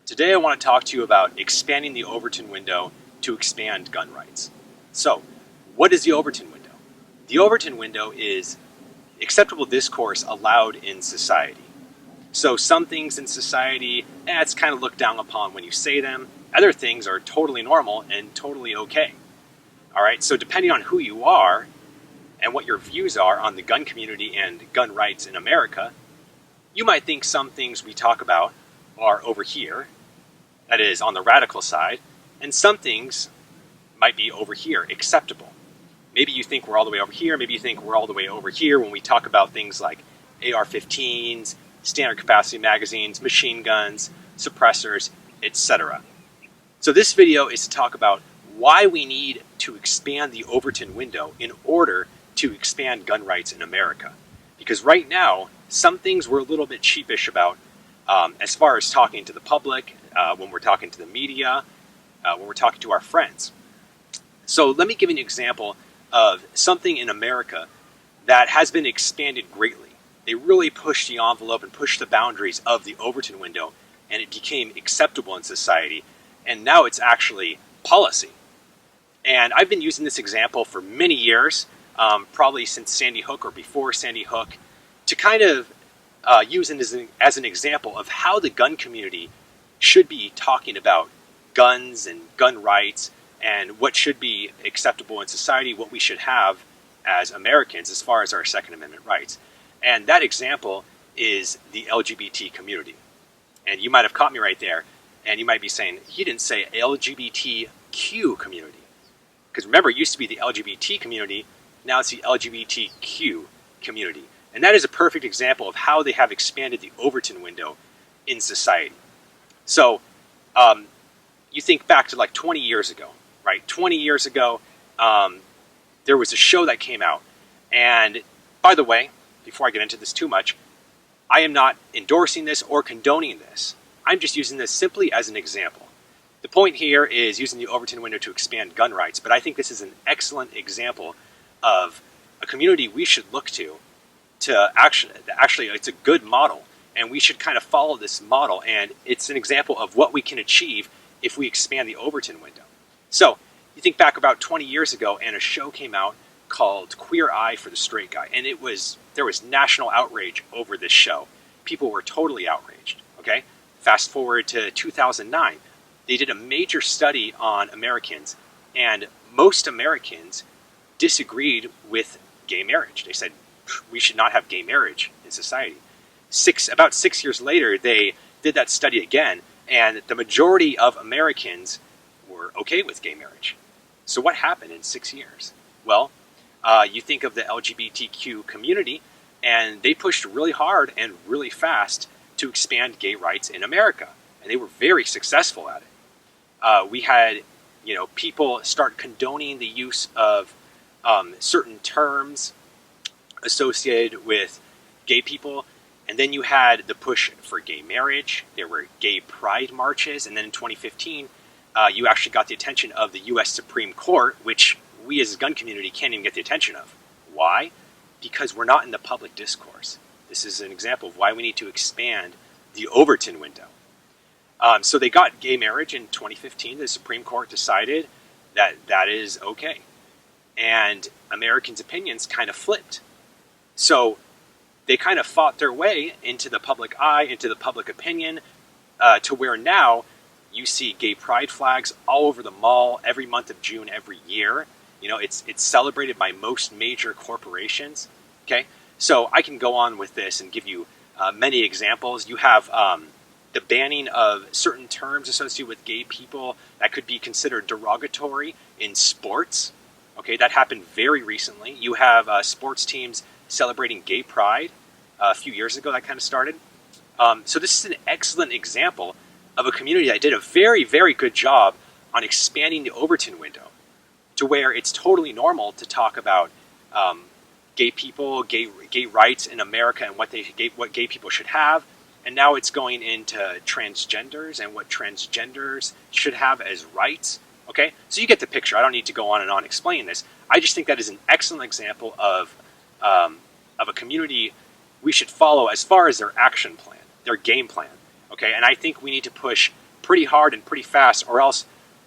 Today I want to talk to you about expanding the Overton window to expand gun rights. So, what is the Overton window? The Overton window is acceptable discourse allowed in society. So some things in society, it's kind of looked down upon when you say them. Other things are totally normal and totally okay. All right, so depending on who you are and what your views are on the gun community and gun rights in America, you might think some things we talk about are over here, that is on the radical side, and some things might be over here, acceptable. Maybe you think we're all the way over here, maybe you think we're all the way over here when we talk about things like AR-15s, standard capacity magazines, machine guns, suppressors, etc. So this video is to talk about why we need to expand the Overton window in order to expand gun rights in America. Because right now, some things we're a little bit sheepish about as far as talking to the public, when we're talking to the media, when we're talking to our friends. So let me give you an example of something in America that has been expanded greatly. They really pushed the envelope and pushed the boundaries of the Overton window, and it became acceptable in society, and now it's actually policy. And I've been using this example for many years, probably since Sandy Hook or before Sandy Hook, to kind of use it as an example of how the gun community should be talking about guns and gun rights and what should be acceptable in society, what we should have as Americans as far as our Second Amendment rights. And that example is the LGBT community. And you might have caught me right there, and you might be saying, he didn't say LGBTQ community. Because remember, it used to be the LGBT community, now it's the LGBTQ community. And that is a perfect example of how they have expanded the Overton window in society. So you think back to like 20 years ago, right? 20 years ago, there was a show that came out. And by the way, before I get into this too much, I am not endorsing this or condoning this. I'm just using this simply as an example. The point here is using the Overton window to expand gun rights, but I think this is an excellent example of a community we should look to actually it's a good model, and we should kind of follow this model, and it's an example of what we can achieve if we expand the Overton window. So you think back about 20 years ago, and a show came out called Queer Eye for the Straight Guy, and there was national outrage over this show. People were totally outraged. Okay, fast forward to 2009, they did a major study on Americans, and most Americans disagreed with gay marriage. They said we should not have gay marriage in society. About 6 years later, they did that study again, and the majority of Americans were okay with gay marriage. So what happened in 6 years? Well, you think of the LGBTQ community, and they pushed really hard and really fast to expand gay rights in America, and they were very successful at it. We had, people start condoning the use of certain terms associated with gay people, and then you had the push for gay marriage. There were gay pride marches, and then in 2015, you actually got the attention of the U.S. Supreme Court, which we as a gun community can't even get the attention of. Why? Because we're not in the public discourse. This is an example of why we need to expand the Overton window. So they got gay marriage in 2015. The Supreme Court decided that that is okay. And Americans' opinions kind of flipped. So they kind of fought their way into the public eye, into the public opinion, to where now you see gay pride flags all over the mall every month of June every year. It's celebrated by most major corporations. Okay, so I can go on with this and give you many examples. You have the banning of certain terms associated with gay people that could be considered derogatory in sports. Okay, that happened very recently. You have sports teams celebrating gay pride a few years ago. That kind of started. So this is an excellent example of a community that did a very, very good job on expanding the Overton window to where it's totally normal to talk about gay people, gay rights in America, and what gay people should have. And now it's going into transgenders and what transgenders should have as rights. Okay, so you get the picture. I don't need to go on and on explaining this. I just think that is an excellent example of a community we should follow as far as their action plan, their game plan. Okay, and I think we need to push pretty hard and pretty fast, or else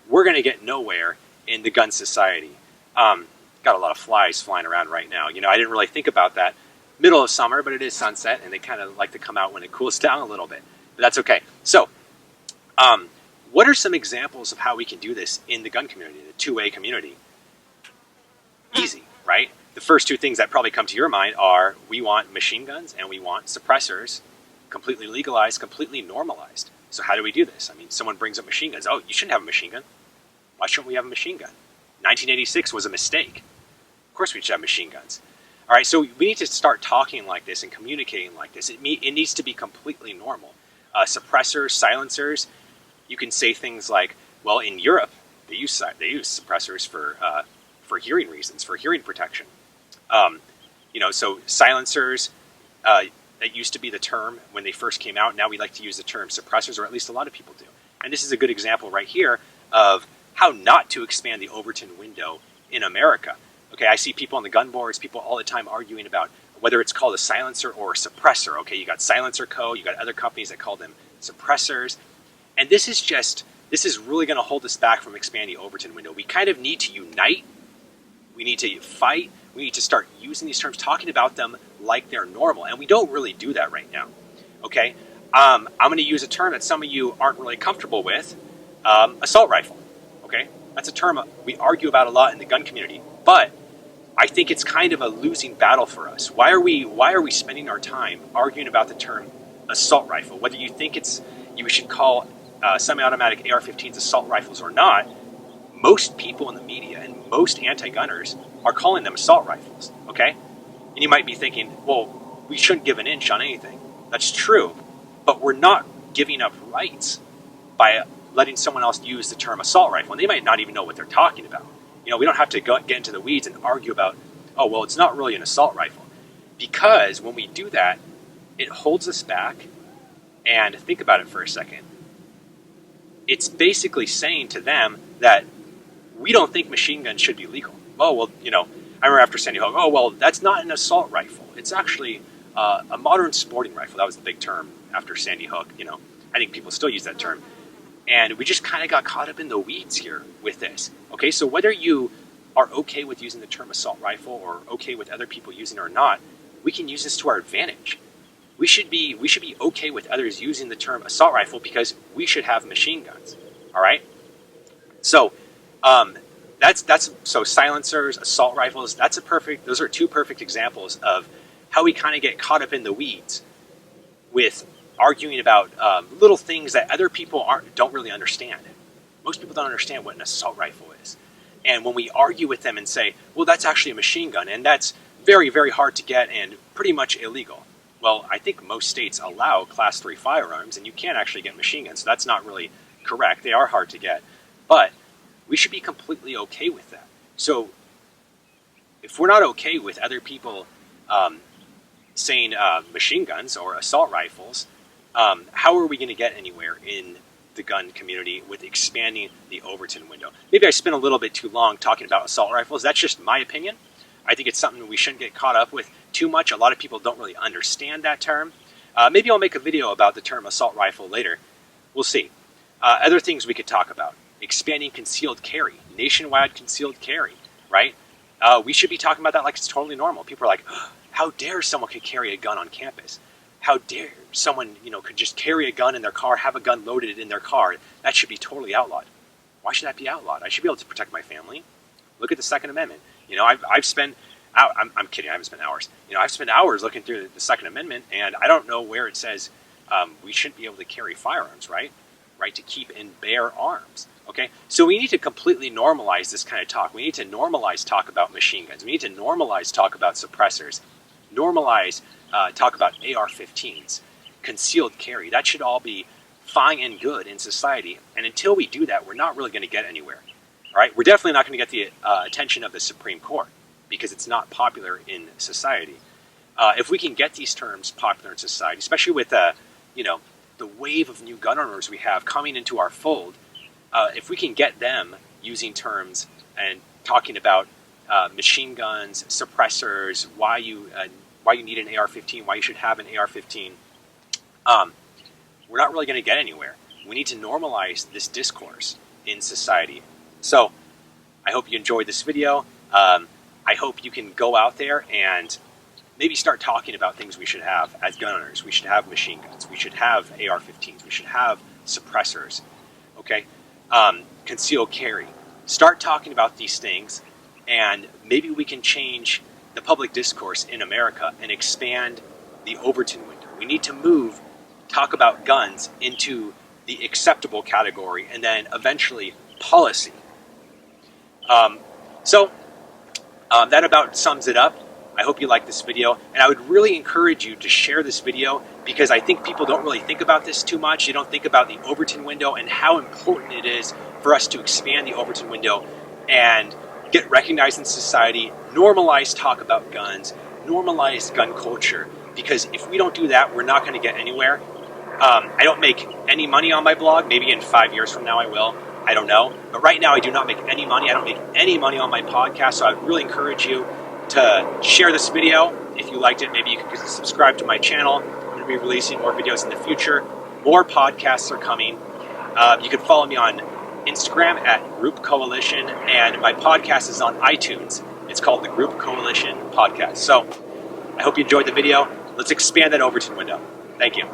we're going to get nowhere in the gun society. Got a lot of flies flying around right now. I didn't really think about that. Middle of summer, but it is sunset, and they kind of like to come out when it cools down a little bit. But that's okay. So, what are some examples of how we can do this in the gun community, the 2A community? Easy, right? The first two things that probably come to your mind are we want machine guns and we want suppressors completely legalized, completely normalized. So how do we do this? I mean, someone brings up machine guns. Oh, you shouldn't have a machine gun. Why shouldn't we have a machine gun? 1986 was a mistake. Of course we should have machine guns. All right, so we need to start talking like this and communicating like this. It needs to be completely normal. Suppressors, silencers, you can say things like, well, in Europe, they use suppressors for hearing reasons, for hearing protection. So silencers, that used to be the term when they first came out. Now we like to use the term suppressors, or at least a lot of people do. And this is a good example right here of how not to expand the Overton window in America. Okay, I see people on the gun boards, people all the time arguing about whether it's called a silencer or a suppressor. Okay, you got Silencer Co., you got other companies that call them suppressors. And this is really going to hold us back from expanding the Overton window. We kind of need to unite. We need to fight. We need to start using these terms, talking about them like they're normal. And we don't really do that right now. Okay, I'm going to use a term that some of you aren't really comfortable with, assault rifle. Okay, that's a term we argue about a lot in the gun community, but I think it's kind of a losing battle for us. Why are we spending our time arguing about the term assault rifle? Whether you think you should call semi-automatic AR-15s assault rifles or not, most people in the media and most anti-gunners are calling them assault rifles. Okay, and you might be thinking, well, we shouldn't give an inch on anything. That's true, but we're not giving up rights by letting someone else use the term assault rifle, and they might not even know what they're talking about. We don't have to get into the weeds and argue about, oh, well, it's not really an assault rifle. Because when we do that, it holds us back. And think about it for a second. It's basically saying to them that we don't think machine guns should be legal. Oh, well, I remember after Sandy Hook, oh, well, that's not an assault rifle. It's actually a modern sporting rifle. That was the big term after Sandy Hook. I think people still use that term. And we just kind of got caught up in the weeds here with this. Okay, so whether you are okay with using the term assault rifle or okay with other people using it or not, we can use this to our advantage. We should be okay with others using the term assault rifle because we should have machine guns. All right. So so silencers, assault rifles. Those are two perfect examples of how we kind of get caught up in the weeds with arguing about little things that other people don't really understand. Most people don't understand what an assault rifle is. And when we argue with them and say, well, that's actually a machine gun, and that's very, very hard to get and pretty much illegal. Well, I think most states allow Class 3 firearms, and you can't actually get machine guns, so that's not really correct. They are hard to get. But we should be completely okay with that. So if we're not okay with other people saying machine guns or assault rifles, how are we going to get anywhere in the gun community with expanding the Overton window? Maybe I spent a little bit too long talking about assault rifles. That's just my opinion. I think it's something we shouldn't get caught up with too much. A lot of people don't really understand that term. Maybe I'll make a video about the term assault rifle later. We'll see. Other things we could talk about. Expanding concealed carry. Nationwide concealed carry, right? We should be talking about that like it's totally normal. People are like, oh, how dare someone could carry a gun on campus? How dare someone, could just carry a gun in their car, have a gun loaded in their car? That should be totally outlawed. Why should that be outlawed? I should be able to protect my family. Look at the Second Amendment. I've spent, I'm kidding, I haven't spent hours. I've spent hours looking through the Second Amendment, and I don't know where it says we shouldn't be able to carry firearms, right? Right, to keep and bear arms. Okay, so we need to completely normalize this kind of talk. We need to normalize talk about machine guns. We need to normalize talk about suppressors. Normalize talk about AR-15s, concealed carry. That should all be fine and good in society. And until we do that, we're not really going to get anywhere. All right, we're definitely not going to get the attention of the Supreme Court because it's not popular in society. If we can get these terms popular in society, especially with the wave of new gun owners we have coming into our fold, if we can get them using terms and talking about machine guns, suppressors, why you need an AR-15, why you should have an AR-15, we're not really going to get anywhere. We need to normalize this discourse in society. So I hope you enjoyed this video. I hope you can go out there and maybe start talking about things we should have as gun owners. We should have machine guns. We should have AR-15s. We should have suppressors. Okay? Concealed carry. Start talking about these things, and maybe we can change the public discourse in America and expand the Overton window. We need to talk about guns into the acceptable category, and then eventually policy. That about sums it up. I hope you like this video, and I would really encourage you to share this video, because I think people don't really think about this too much. They don't think about the Overton window and how important it is for us to expand the Overton window and get recognized in society, normalize talk about guns, normalize gun culture, because if we don't do that, we're not going to get anywhere. I don't make any money on my blog. Maybe in 5 years from now I will. I don't know. But right now I do not make any money. I don't make any money on my podcast, so I would really encourage you to share this video. If you liked it, maybe you could subscribe to my channel. I'm going to be releasing more videos in the future. More podcasts are coming. You can follow me on Instagram at GroupCoalition, and my podcast is on iTunes. It's called the GroupCoalition Podcast. So I hope you enjoyed the video. Let's expand that Overton window. Thank you.